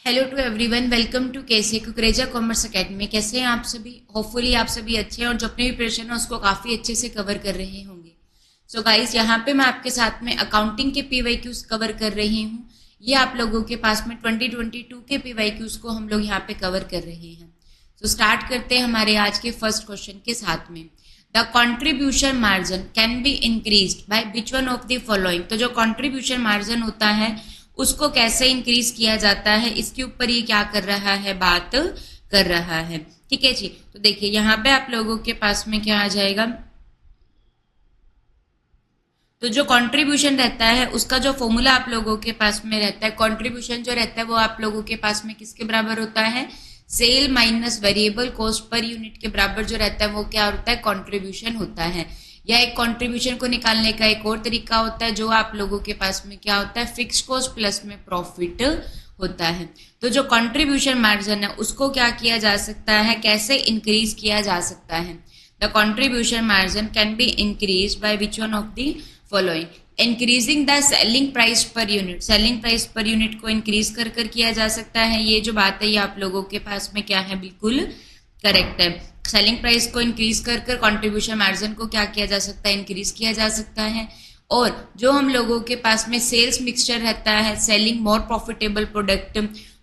Hello to everyone, welcome to KC Kukreja commerce academy. कैसे हैं आप सभी? होपफुली आप सभी अच्छे हैं और जो अपने भी प्रिपरेशन है उसको काफ़ी अच्छे से कवर कर रहे होंगे। सो गाइस, यहाँ पे मैं आपके साथ में अकाउंटिंग के पीवाईक्यूज कवर कर रही हूँ। ये आप लोगों के पास में 2022 के पीवाईक्यूज को हम लोग यहाँ पे कवर कर रहे हैं। सो स्टार्ट करते हैं हमारे आज के फर्स्ट क्वेश्चन के साथ में। The contribution margin can be increased by which one of the following. तो जो कॉन्ट्रीब्यूशन मार्जिन होता है उसको कैसे इंक्रीज किया जाता है, इसके ऊपर ये क्या कर रहा है, बात कर रहा है। ठीक है जी। तो देखिए यहाँ पे आप लोगों के पास में क्या आ जाएगा, तो जो कंट्रीब्यूशन रहता है उसका जो फॉर्मूला आप लोगों के पास में रहता है, कंट्रीब्यूशन जो रहता है वो आप लोगों के पास में किसके बराबर होता है, sale minus variable cost per unit के बराबर जो रहता है वो क्या होता है, कंट्रीब्यूशन होता है। या एक कंट्रीब्यूशन को निकालने का एक और तरीका होता है जो आप लोगों के पास में क्या होता है, फिक्स कॉस्ट प्लस में प्रॉफिट होता है। तो जो कंट्रीब्यूशन मार्जिन है उसको क्या किया जा सकता है, कैसे इंक्रीज किया जा सकता है। The contribution margin can be increase by which one of the following, increasing the selling price per unit. Selling price per unit को इंक्रीज कर किया जा सकता है। ये जो बात है ये आप लोगों के पास में क्या है, बिल्कुल करेक्ट है। सेलिंग प्राइस को इंक्रीज कर कंट्रीब्यूशन मार्जिन को क्या किया जा सकता है, इंक्रीज किया जा सकता है। और जो हम लोगों के पास में सेल्स मिक्सचर रहता है, selling more profitable product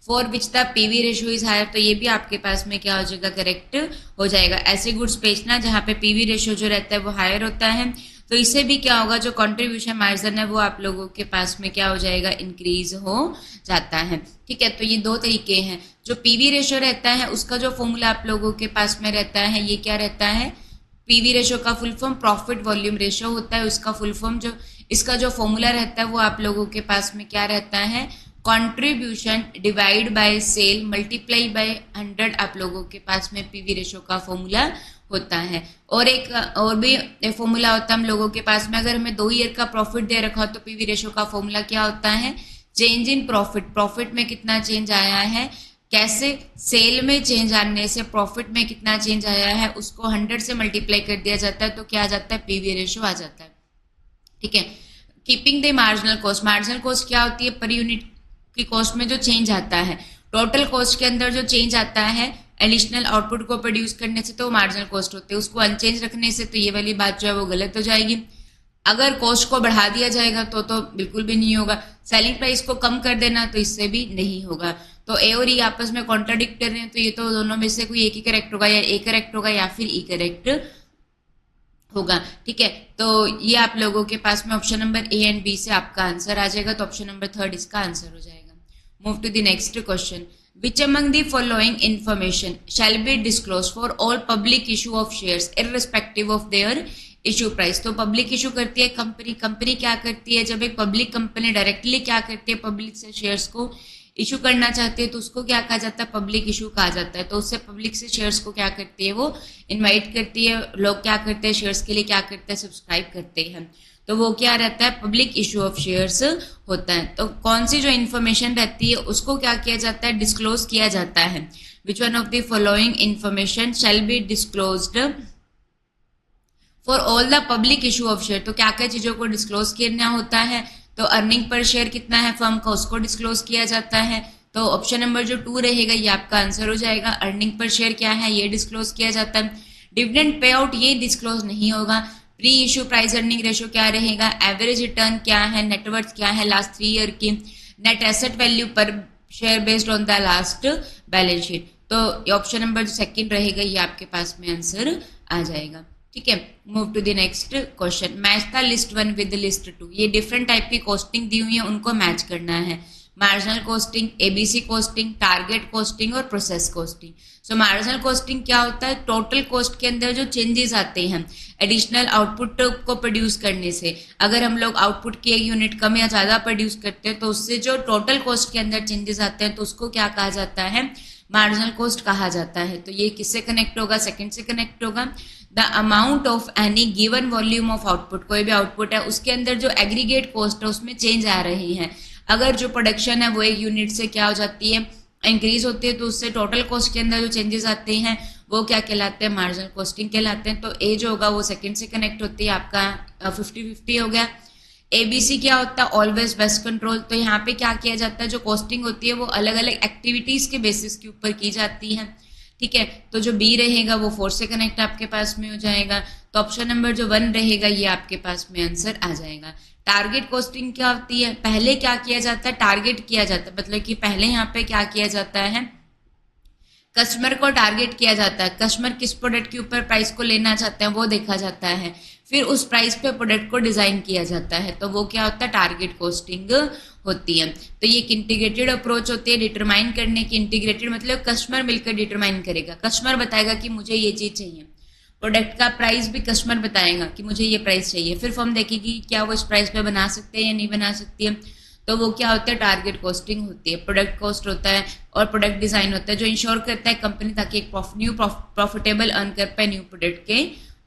for which the PV ratio is higher, तो ये भी आपके पास में क्या हो जाएगा, करेक्ट हो जाएगा। ऐसे गुड्स बेचना जहाँ पे पीवी रेशियो जो रहता है वो हायर होता है, तो इससे भी क्या होगा, जो कंट्रीब्यूशन मार्जिन है वो आप लोगों के पास में क्या हो जाएगा, इंक्रीज हो जाता है। ठीक है, तो ये दो तरीके हैं। जो पीवी रेशियो रहता है उसका जो फॉर्मूला आप लोगों के पास में रहता है, ये क्या रहता है, पीवी रेशियो का full form profit volume ratio होता है। उसका फुल फॉर्म जो इसका जो फॉर्मूला रहता है वो आप लोगों के पास में क्या रहता है, contribution divide by sale multiply by 100 आप लोगों के पास में पीवी रेशियो का फॉर्मूला होता है। और एक और भी फॉर्मूला होता है हम लोगों के पास में, अगर हमें 2 ईयर का प्रॉफिट दे रखा हो तो पीवी रेशियो का फॉर्मूला क्या होता है, चेंज इन प्रॉफिट। प्रॉफिट में कितना चेंज आया है, कैसे सेल में चेंज आने से प्रॉफिट में कितना चेंज आया है उसको 100 से मल्टीप्लाई कर दिया जाता है, तो क्या आ जाता है, पीवी रेशियो आ जाता है। ठीक है। Keeping the marginal cost, marginal cost क्या होती है, पर यूनिट की कॉस्ट में जो चेंज आता है, टोटल कॉस्ट के अंदर जो चेंज आता है एडिशनल आउटपुट को प्रोड्यूस करने से, तो मार्जिनल कॉस्ट होते हैं। उसको अनचेंज रखने से तो ये वाली बात जो है वो गलत हो जाएगी। अगर कॉस्ट को बढ़ा दिया जाएगा तो बिल्कुल भी नहीं होगा। सेलिंग प्राइस को कम कर देना तो इससे भी नहीं होगा। तो ए और ई आपस में कॉन्ट्राडिक्ट कर रहे हैं, तो ये तो दोनों में से कोई एक ही करेक्ट होगा, या ए करेक्ट होगा या फिर ई करेक्ट होगा। ठीक है, तो ये आप लोगों के पास में option number A and B से आपका आंसर आ जाएगा, तो ऑप्शन नंबर 3 इसका आंसर हो जाएगा। Move to the next question. Which among the following information shall be disclosed for all public issue of shares irrespective of their issue price। तो public issue करती है कंपनी। कंपनी क्या करती है, जब एक पब्लिक कंपनी डायरेक्टली क्या करती है, पब्लिक से शेयर्स को इशू करना चाहती है तो उसको क्या कहा जाता है, पब्लिक इशू कहा जाता है। तो उससे पब्लिक से शेयर्स को क्या करती है, वो इन्वाइट करती है। लोग क्या करते हैं, शेयर्स के लिए क्या करते हैं, सब्सक्राइब करते हैं। तो वो क्या रहता है, पब्लिक इशू ऑफ शेयर्स होता है। तो कौन सी जो इन्फॉर्मेशन रहती है उसको क्या किया जाता है, डिस्क्लोज किया जाता है। Which one of the following information shall be disclosed for all the public issue of share. तो क्या क्या चीजों को डिस्क्लोज करना होता है, तो अर्निंग पर शेयर कितना है फर्म का उसको डिस्क्लोज किया जाता है। तो ऑप्शन नंबर जो 2 रहेगा ये आपका आंसर हो जाएगा। अर्निंग पर शेयर क्या है, ये डिस्क्लोज किया जाता है। डिविडेंड पे आउट ये डिस्क्लोज नहीं होगा। Pre issue price earning ratio क्या रहेगा, एवरेज रिटर्न क्या है, नेटवर्थ क्या है लास्ट 3 ईयर की, नेट एसेट वैल्यू पर share based on the last balance sheet. तो ऑप्शन नंबर जो 2 रहेगा ये आपके पास में आंसर आ जाएगा। ठीक है, move to the next question. Match the list 1 with list 2। ये डिफरेंट टाइप की कॉस्टिंग दी हुई है, उनको मैच करना है। Marginal costing, ABC costing, target costing और process costing. So marginal costing क्या होता है, टोटल कॉस्ट के अंदर जो चेंजेस आते हैं एडिशनल आउटपुट को प्रोड्यूस करने से। अगर हम लोग आउटपुट की एक यूनिट कम या ज्यादा प्रोड्यूस करते हैं तो उससे जो टोटल कॉस्ट के अंदर चेंजेस आते हैं तो उसको क्या कहा जाता है, मार्जिनल कॉस्ट कहा जाता है। तो ये किससे कनेक्ट होगा, सेकंड से कनेक्ट होगा। The amount of any given volume of output, कोई भी आउटपुट है उसके अंदर जो एग्रीगेट कॉस्ट है उसमें चेंज आ रही है। अगर जो प्रोडक्शन है वो एक यूनिट से क्या हो जाती है, इंक्रीज होती है, तो उससे टोटल कॉस्ट के अंदर जो चेंजेस आते हैं वो क्या कहलाते हैं, मार्जिनल कॉस्टिंग कहलाते हैं। तो ए जो होगा वो सेकंड से कनेक्ट होती है, आपका 50-50 हो गया। ABC क्या होता है, ऑलवेज बेस्ट कंट्रोल। तो यहाँ पे क्या किया जाता है, जो कॉस्टिंग होती है वो अलग अलग एक्टिविटीज के बेसिस के ऊपर की जाती है, ठीक है। तो जो बी रहेगा वो 4 से कनेक्ट आपके पास में हो जाएगा। तो ऑप्शन नंबर जो 1 रहेगा ये आपके पास में आंसर आ जाएगा। टारगेट कॉस्टिंग क्या होती है, पहले क्या किया जाता है, टारगेट किया जाता है, मतलब कि पहले यहाँ पे क्या किया जाता है, कस्टमर को टारगेट किया जाता है, कस्टमर किस प्रोडक्ट के ऊपर प्राइस को लेना चाहते हैं वो देखा जाता है, फिर उस प्राइस पे प्रोडक्ट को डिजाइन किया जाता है, तो वो क्या होता है, टारगेट कॉस्टिंग होती है। तो ये एक इंटीग्रेटेड अप्रोच होती है डिटरमाइन करने की। इंटीग्रेटेड मतलब कस्टमर मिलकर डिटरमाइन करेगा, कस्टमर बताएगा कि मुझे ये चीज चाहिए, प्रोडक्ट का प्राइस भी कस्टमर बताएगा कि मुझे ये प्राइस चाहिए, फिर फर्म देखेगी क्या वो इस प्राइस पे बना सकते हैं या नहीं बना सकती है, तो वो क्या होता है, टारगेट कॉस्टिंग होती है। प्रोडक्ट कॉस्ट होता है और प्रोडक्ट डिजाइन होता है जो इंश्योर करता है कंपनी ताकि एक न्यू प्रॉफिटेबल अर्न कर पाए न्यू प्रोडक्ट के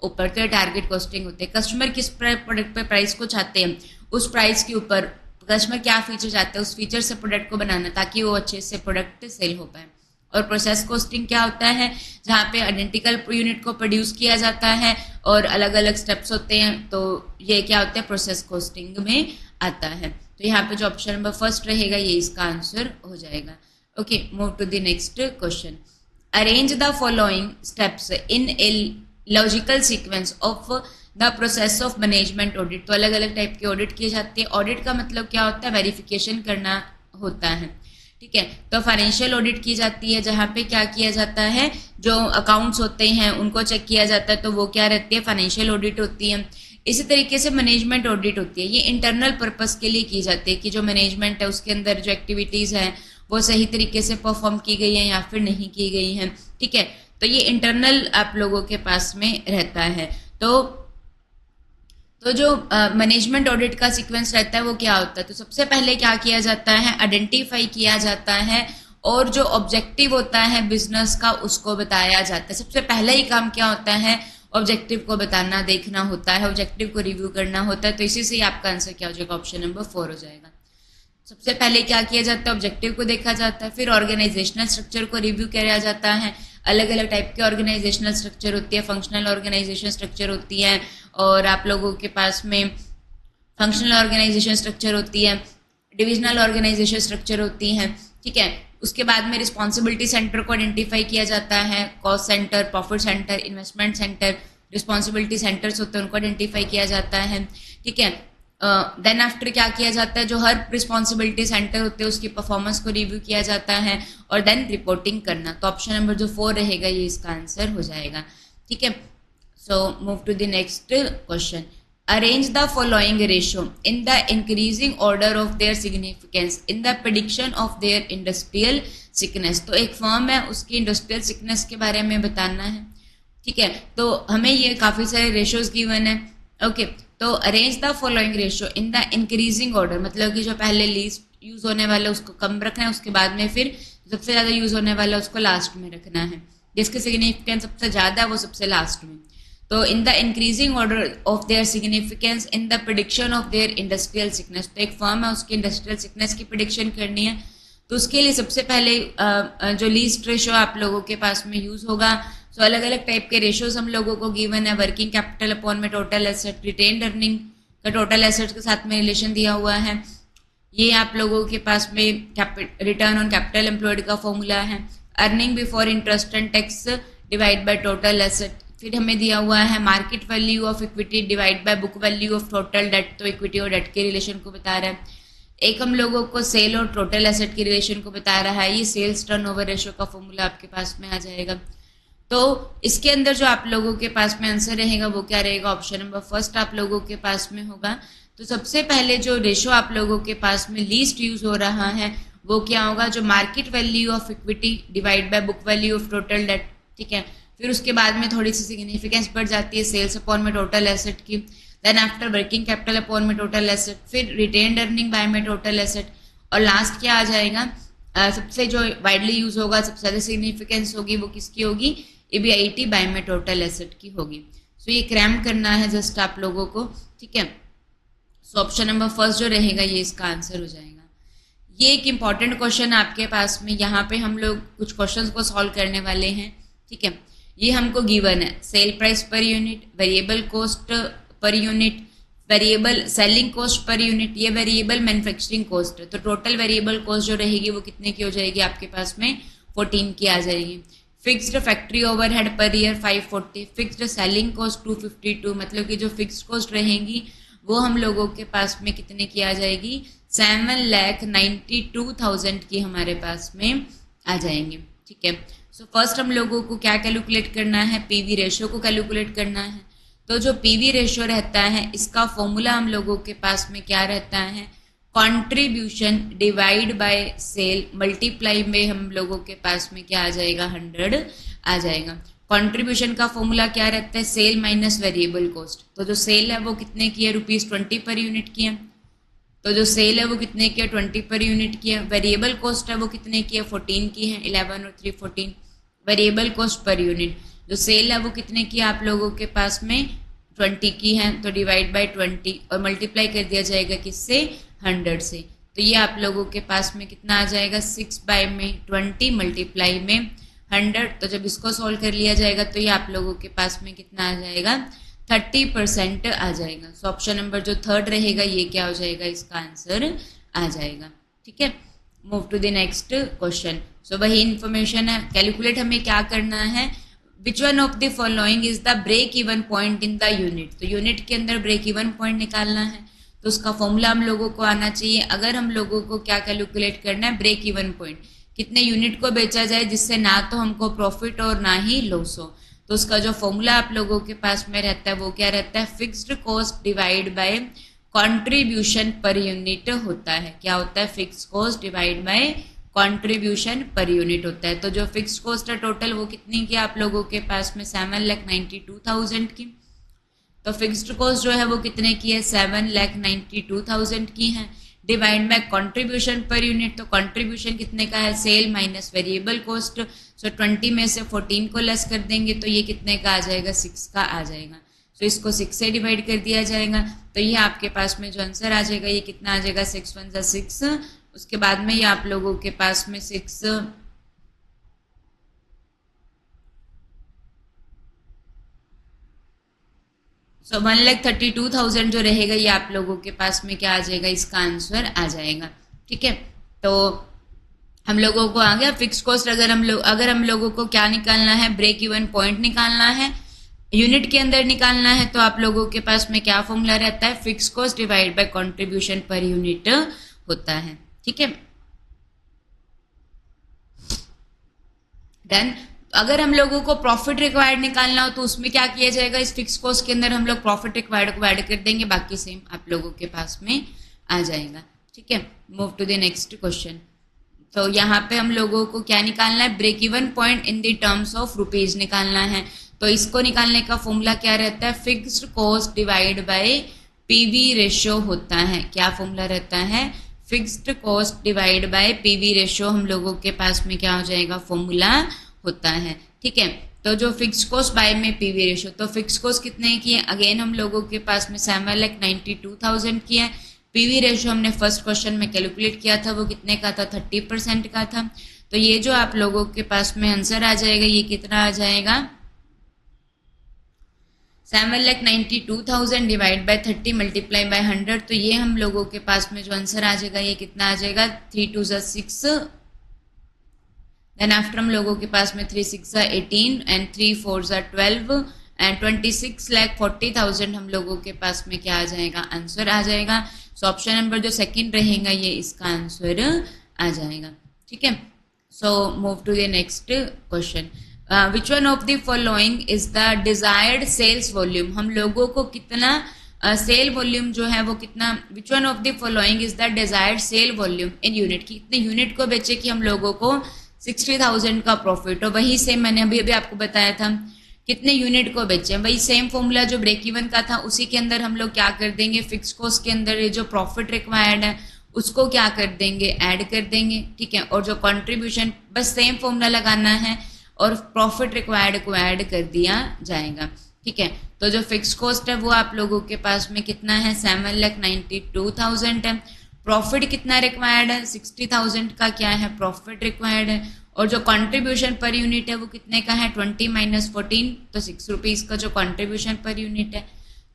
ऊपर, तो टारगेट कॉस्टिंग होते हैं। कस्टमर किस प्रोडक्ट पे प्राइस को चाहते हैं, उस प्राइस के ऊपर कस्टमर क्या फीचर चाहते हैं, उस फीचर से प्रोडक्ट को बनाना ताकि वो अच्छे से प्रोडक्ट सेल हो पाए। और प्रोसेस कॉस्टिंग क्या होता है, जहाँ पे आइडेंटिकल यूनिट को प्रोड्यूस किया जाता है और अलग अलग स्टेप्स होते हैं, तो ये क्या होता है, प्रोसेस कॉस्टिंग में आता है। तो यहाँ पे जो ऑप्शन नंबर फर्स्ट रहेगा ये इसका आंसर हो जाएगा। Okay, move to the next question. Arrange the following steps in a logical sequence of the process of management audit. तो अलग अलग टाइप के ऑडिट किए जाते हैं। ऑडिट का मतलब क्या होता है, वेरिफिकेशन करना होता है, ठीक है। तो फाइनेंशियल ऑडिट की जाती है जहाँ पे क्या किया जाता है, जो अकाउंट्स होते हैं उनको चेक किया जाता है, तो वो क्या रहती है, फाइनेंशियल ऑडिट होती है। इसी तरीके से मैनेजमेंट ऑडिट होती है, ये इंटरनल पर्पस के लिए की जाती है कि जो मैनेजमेंट है उसके अंदर जो एक्टिविटीज है वो सही तरीके से परफॉर्म की गई है या फिर नहीं की गई है, ठीक है। तो ये इंटरनल आप लोगों के पास में रहता है। तो जो मैनेजमेंट ऑडिट का सीक्वेंस रहता है वो क्या होता है, तो सबसे पहले क्या किया जाता है, आइडेंटिफाई किया जाता है और जो ऑब्जेक्टिव होता है बिजनेस का उसको बताया जाता है। सबसे पहला ही काम क्या होता है, ऑब्जेक्टिव को बताना, देखना होता है, ऑब्जेक्टिव को रिव्यू करना होता है। तो इसी से ही आपका आंसर क्या हो जाएगा, ऑप्शन नंबर 4 हो जाएगा। सबसे पहले क्या किया जाता है, ऑब्जेक्टिव को देखा जाता है, फिर ऑर्गेनाइजेशनल स्ट्रक्चर को रिव्यू किया जाता है। अलग अलग टाइप के ऑर्गेनाइजेशनल स्ट्रक्चर होती है, फंक्शनल ऑर्गेनाइजेशन स्ट्रक्चर होती है और आप लोगों के पास में फंक्शनल ऑर्गेनाइजेशन स्ट्रक्चर होती है, डिविजनल ऑर्गेनाइजेशन स्ट्रक्चर होती है, ठीक है। उसके बाद में रिस्पॉन्सिबिलिटी सेंटर को आइडेंटिफाई किया जाता है, cost centre, profit centre, investment centre, responsibility centres होते हैं उनको आइडेंटिफाई किया जाता है, ठीक है। देन आफ्टर क्या किया जाता है, जो हर रिस्पॉन्सिबिलिटी सेंटर होते हैं उसकी परफॉर्मेंस को रिव्यू किया जाता है और देन रिपोर्टिंग करना। तो ऑप्शन नंबर जो 4 रहेगा ये इसका आंसर हो जाएगा, ठीक है। So move to the next question. Arrange the following ratio in the increasing order of their significance in the prediction of their industrial sickness. तो एक फर्म है उसकी इंडस्ट्रियल सिकनेस के बारे में बताना है, ठीक है। तो हमें ये काफी सारे रेशियोज गिवन है, ओके। तो arrange the following ratio in the increasing order, मतलब कि जो पहले लीस्ट यूज होने वाला है उसको कम रखना है, उसके बाद में फिर सबसे ज्यादा यूज होने वाला है उसको लास्ट में रखना है, जिसके सिग्निफिकेंस सबसे ज्यादा है वो सबसे लास्ट में। तो इन the increasing order of their significance in the prediction of their industrial sickness. तो एक फर्म है उसकी इंडस्ट्रियल सिकनेस की प्रेडिक्शन करनी है, तो उसके लिए सबसे पहले जो लीस्ट रेशियो आप लोगों के पास में यूज होगा। सो अलग अलग टाइप के रेशियोज हम लोगों को गिवन है। वर्किंग कैपिटल अपॉन में टोटल एसेट, रिटेन्ड अर्निंग का टोटल एसेट के साथ में रिलेशन दिया हुआ है। ये आप लोगों के पास में रिटर्न ऑन कैपिटल एम्प्लॉयड का फॉर्मूला है। Earning before interest and tax divide by total asset. फिर हमें दिया हुआ है market value of equity divide by book value of total date. तो इक्विटी और डेट के रिलेशन को बता रहा है। एक हम लोगों को सेल और टोटल एसेट के रिलेशन को बता रहा है। ये सेल्स टर्नओवर रेशियो का फॉर्मूला आपके पास में आ जाएगा। तो इसके अंदर जो आप लोगों के पास में आंसर रहेगा वो क्या रहेगा, ऑप्शन नंबर फर्स्ट आप लोगों के पास में होगा। तो सबसे पहले जो रेशियो आप लोगों के पास में लीस्ट यूज हो रहा है वो क्या होगा, जो market value of equity divide by book value of total date, ठीक है। फिर उसके बाद में थोड़ी सी सिग्निफिकेंस बढ़ जाती है सेल्स अपॉन में टोटल एसेट की। Then after working capital upon में टोटल एसेट, फिर रिटेन्ड अर्निंग बाय में टोटल एसेट, और लास्ट क्या आ जाएगा, सबसे जो वाइडली यूज होगा, सबसे ज्यादा सिग्निफिकेंस होगी वो किसकी होगी, EBIT बाय में टोटल एसेट की होगी। सो ये क्रैम करना है जस्ट आप लोगों को, ठीक है। सो ऑप्शन नंबर फर्स्ट जो रहेगा ये इसका आंसर हो जाएगा। ये एक इंपॉर्टेंट क्वेश्चन आपके पास में, यहाँ पे हम लोग कुछ क्वेश्चंस को सॉल्व करने वाले हैं, ठीक है। ये हमको गिवन है sale price per unit, variable cost per unit, variable selling cost per unit, ये वेरिएबल मैन्युफैक्चरिंग कॉस्ट है, तो टोटल वेरिएबल कॉस्ट जो रहेगी वो कितने की हो जाएगी आपके पास में 14 की आ जाएगी। Fixed factory overhead per year 540, fixed selling cost 252, मतलब कि जो फिक्स्ड कॉस्ट रहेंगी वो हम लोगों के पास में कितने की आ जाएगी 7,92,000 की हमारे पास में आ जाएंगे। ठीक है, सो फर्स्ट हम लोगों को क्या कैलकुलेट करना है, पीवी रेशियो को कैलकुलेट करना है। तो जो पीवी रेशियो रहता है इसका फॉर्मूला हम लोगों के पास में क्या रहता है, contribution divide by sale multiply में हम लोगों के पास में क्या आ जाएगा 100 आ जाएगा। कंट्रीब्यूशन का फॉर्मूला क्या रहता है, सेल माइनस वेरिएबल कॉस्ट। तो जो सेल है वो कितने की है, ₹20 पर यूनिट की है। तो जो सेल है वो कितने की है 20 पर यूनिट की है। वेरिएबल कॉस्ट है वो कितने की है 14 की है, 11 और 3 14 वेरिएबल कॉस्ट पर यूनिट। जो सेल है वो कितने की है आप लोगों के पास में 20 की है, तो डिवाइड बाय 20 और मल्टीप्लाई कर दिया जाएगा किससे 100 से। तो ये आप लोगों के पास में कितना आ जाएगा 6 बाय में 20 मल्टीप्लाई में 100। तो जब इसको सॉल्व कर लिया जाएगा तो ये आप लोगों के पास में कितना आ जाएगा 30% आ जाएगा। सो ऑप्शन नंबर जो थर्ड रहेगा ये क्या हो जाएगा, इसका आंसर आ जाएगा। ठीक है, move to the next question. So वही इंफॉर्मेशन है, कैलकुलेट हमें क्या करना है, which one of the following is the break even point in the unit. तो यूनिट के अंदर ब्रेक इवन पॉइंट निकालना है, तो उसका फॉर्मूला हम लोगों को आना चाहिए। अगर हम लोगों को क्या कैलकुलेट करना है, ब्रेक इवन पॉइंट, कितने यूनिट को बेचा जाए जिससे ना तो हमको प्रॉफिट और ना ही लॉस हो। तो उसका जो फॉर्मूला आप लोगों के पास में रहता है वो क्या रहता है, fixed cost divide by contribution per unit होता है। क्या होता है, fixed cost divide by contribution per unit होता है। तो जो फिक्स्ड कॉस्ट है टोटल वो कितनी की आप लोगों के पास में 7,92,000 की। तो फिक्स्ड कॉस्ट जो है वो कितने की है 7,92,000 की है, divide by contribution per unit. तो कंट्रीब्यूशन कितने का है, सेल माइनस वेरिएबल कॉस्ट। सो 20 में से 14 को लेस कर देंगे तो ये कितने का आ जाएगा 6 का आ जाएगा। सो इसको 6 से डिवाइड कर दिया जाएगा तो ये आपके पास में जो आंसर आ जाएगा ये कितना आ जाएगा 6 1 6। उसके बाद में ये आप लोगों के पास में 6 सो 1,32,000 जो रहेगा ये आप लोगों के पास में क्या आ जाएगा, इसका आंसर आ जाएगा। ठीक है, तो हम लोगों को आ गया फिक्स कॉस्ट। अगर हम लोगों को क्या निकालना है, ब्रेक इवन पॉइंट निकालना है, यूनिट के अंदर निकालना है, तो आप लोगों के पास में क्या फॉर्मूला रहता है, fix cost divide by contribution per unit होता है। ठीक है, डन। अगर हम लोगों को प्रॉफिट रिक्वायर्ड निकालना हो तो उसमें क्या किया जाएगा, इस फिक्स कॉस्ट के अंदर हम लोग प्रॉफिट रिक्वायर्ड को ऐड कर देंगे, बाकी सेम आप लोगों के पास में आ जाएगा। ठीक है, move to the next question. तो यहाँ पे हम लोगों को क्या निकालना है, break even point in the terms of rupees निकालना है। तो इसको निकालने का फॉर्मूला क्या रहता है, fixed cost divide by PV ratio होता है। क्या फॉर्मूला रहता है, fixed cost divide by PV ratio हम लोगों के पास में क्या हो जाएगा फॉर्मूला होता है। ठीक है, तो जो फिक्स कॉस्ट बाय में पीवी रेशियो, तो फिक्स कॉस्ट कितने की है, अगेन हम लोगों के पास में 7,92,000 की है। पीवी रेशियो हमने फर्स्ट क्वेश्चन में कैलकुलेट किया था वो कितने का था 30% का था। तो ये जो आप लोगों के पास में आंसर आ जाएगा ये कितना आ जाएगा 7,92,000 डिवाइड बाय 30 मल्टीप्लाई बाय 100। तो ये हम लोगों के पास में जो आंसर आ जाएगा ये कितना आ जाएगा 3 2 6। देन आफ्टर हम लोगों के पास में 3 6 18 एंड 3 4 12 एंड 26,40,000 हम लोगों के पास में क्या आ जाएगा आंसर आ जाएगा। सो ऑप्शन नंबर जो सेकंड रहेगा ये इसका आंसर आ जाएगा। ठीक है, so move to the next question. Which one of the following is the desired sales volume. हम लोगों को कितना सेल वॉल्यूम जो है वो कितना, which one of the following is the desired sale volume in unit, कितने यूनिट को बेचे कि हम लोगों को 60,000 का प्रॉफिट हो। वही सेम मैंने अभी आपको बताया था कितने यूनिट को बेचे, वही सेम फॉर्मूला जो ब्रेक इवन का था उसी के अंदर हम लोग क्या कर देंगे, फिक्स कॉस्ट के अंदर ये जो प्रॉफिट रिक्वायर्ड है उसको क्या कर देंगे ऐड कर देंगे। ठीक है, और जो कंट्रीब्यूशन बस सेम फॉर्मूला लगाना है और प्रॉफिट रिक्वायर्ड को ऐड कर दिया जाएगा। ठीक है, तो जो फिक्स कॉस्ट है वो आप लोगों के पास में कितना है 7,92,000 है। प्रॉफिट कितना रिक्वायर्ड है 60,000 का क्या है प्रॉफिट रिक्वायर्ड है, और जो कंट्रीब्यूशन पर यूनिट है वो कितने का है 20 - 14, तो 6 रुपीज़ का जो कंट्रीब्यूशन पर यूनिट है।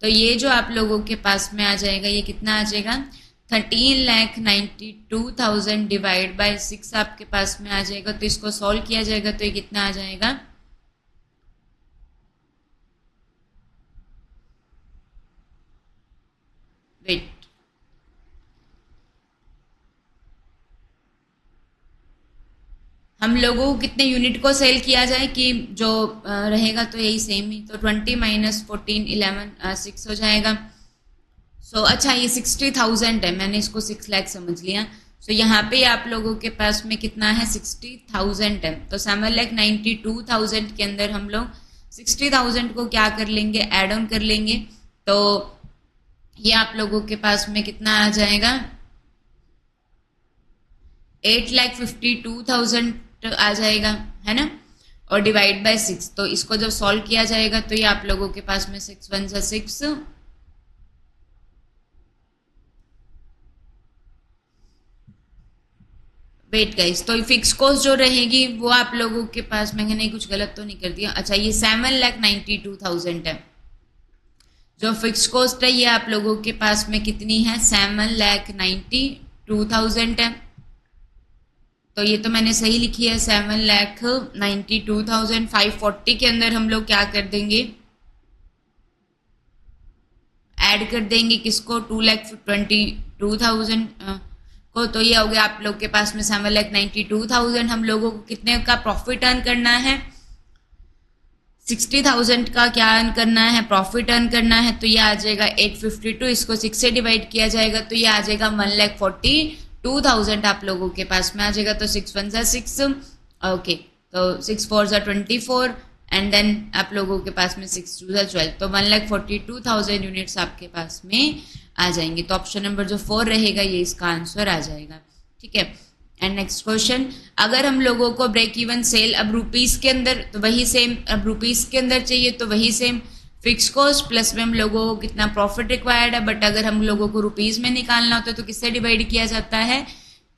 तो ये जो आप लोगों के पास में आ जाएगा, ये कितना आ जाएगा, 13,92,000 डिवाइड बाय 6 आपके पास में आ जाएगा। तो इसको सॉल्व किया जाएगा तो ये कितना आ जाएगा, वेट, हम लोगों को कितने यूनिट को सेल किया जाए कि जो रहेगा तो यही सेम ही, तो 20 माइनस 14 11 6 हो जाएगा। सो अच्छा ये 60,000 है, मैंने इसको 6 लाख समझ लिया। सो यहाँ पे आप लोगों के पास में कितना है, 60,000 है। तो 7,92,000 के अंदर हम लोग 60,000 को क्या कर लेंगे, एड ऑन कर लेंगे। तो ये आप लोगों के पास में कितना आ जाएगा, 8,52,000 आ जाएगा, है ना, और डिवाइड बाय 6। तो इसको जब सॉल्व किया जाएगा तो ये आप लोगों के पास में 6 1 जा 6, वेट गाइस, तो फिक्स कॉस्ट जो रहेगी वो आप लोगों के पास में, नहीं कुछ गलत तो नहीं कर दिया, अच्छा ये 7,92,000 है। जो फिक्स कॉस्ट है ये आप लोगों के पास में कितनी है, 7,92,000 है। तो ये तो मैंने सही लिखी है, 7,92,000। 540 के अंदर हम लोग क्या कर देंगे, ऐड कर देंगे किसको, 2,22,000 को। तो ये हो गया आप लोग के पास में 7,92,000। हम लोगों को कितने का प्रॉफिट अर्न करना है, 60,000 का क्या अर्न करना है, प्रॉफिट अर्न करना है। तो ये आ जाएगा 852, इसको 6 से डिवाइड किया जाएगा तो ये आ जाएगा 1,42,000 आप लोगों के पास में आ जाएगा। तो 6 1 जा 6, ओके, तो 6 4 जा 24 एंड देन आप लोगों के पास में 6 2 जा 12। तो 1,42,000 यूनिट्स आपके पास में आ जाएंगे। तो ऑप्शन नंबर जो 4 रहेगा ये इसका आंसर आ जाएगा, ठीक है। एंड नेक्स्ट क्वेश्चन, अगर हम लोगों को ब्रेक इवन सेल अब रुपीस के अंदर, तो वही सेम, अब रुपीस के अंदर चाहिए तो वही सेम फिक्स कॉस्ट प्लस में हम लोगों को कितना प्रॉफिट रिक्वायर्ड है। बट अगर हम लोगों को रुपीस में निकालना होता है तो किससे डिवाइड किया जाता है,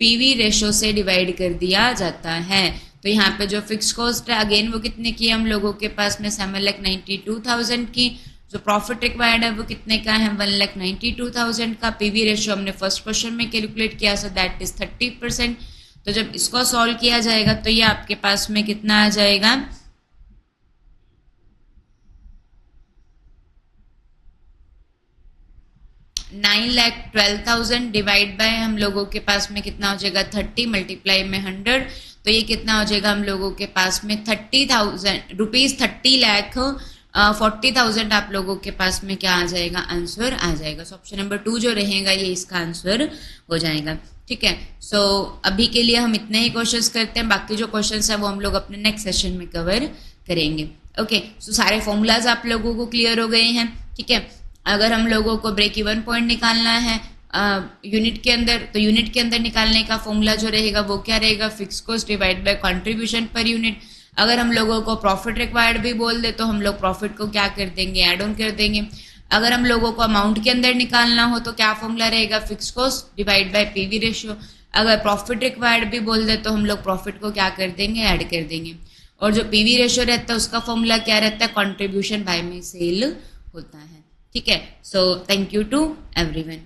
पीवी रेशो से डिवाइड कर दिया जाता है। तो यहाँ पे जो फिक्स कॉस्ट है अगेन वो कितने की, हम लोगों के पास में 7,92,000 की। जो प्रॉफिट रिक्वायर्ड है वो कितने का है, 1,92,000 का। पीवी रेशियो हमने फर्स्ट क्वेश्चन में कैलकुलेट किया, सो दैट इज 30%। तो जब इसको सॉल्व किया जाएगा तो ये आपके पास में कितना आ जाएगा, 9,12,000 डिवाइड बाय हम लोगों के पास में कितना हो जाएगा, 30 मल्टीप्लाई में 100। तो ये कितना हो जाएगा हम लोगों के पास में 30,000 रुपीज, 30,40,000 आप लोगों के पास में क्या आ जाएगा, आंसर आ जाएगा। सो ऑप्शन नंबर 2 जो रहेगा ये इसका आंसर हो जाएगा, ठीक है। सो अभी के लिए हम इतने ही क्वेश्चंस करते हैं, बाकी जो क्वेश्चंस है वो हम लोग अपने नेक्स्ट सेशन में कवर करेंगे। ओके, सो सारे फॉर्मूलाज आप लोगों को क्लियर हो गए हैं, ठीक है। अगर हम लोगों को ब्रेक इवन पॉइंट निकालना है यूनिट के अंदर, तो यूनिट के अंदर निकालने का फॉर्मूला जो रहेगा वो क्या रहेगा, fix cost divide by contribution per unit. अगर हम लोगों को प्रॉफिट रिक्वायर्ड भी बोल दे तो हम लोग प्रॉफिट को क्या कर देंगे, एड ऑन कर देंगे। अगर हम लोगों को अमाउंट के अंदर निकालना हो तो क्या फॉर्मूला रहेगा, fix cost divide by PV ratio. अगर प्रॉफिट रिक्वायर्ड भी बोल दे तो हम लोग प्रॉफिट को क्या कर देंगे, ऐड कर देंगे। और जो पीवी रेशियो रहता है उसका फॉर्मूला क्या रहता है, कंट्रीब्यूशन बाय में सेल होता है, ठीक है। So thank you to everyone.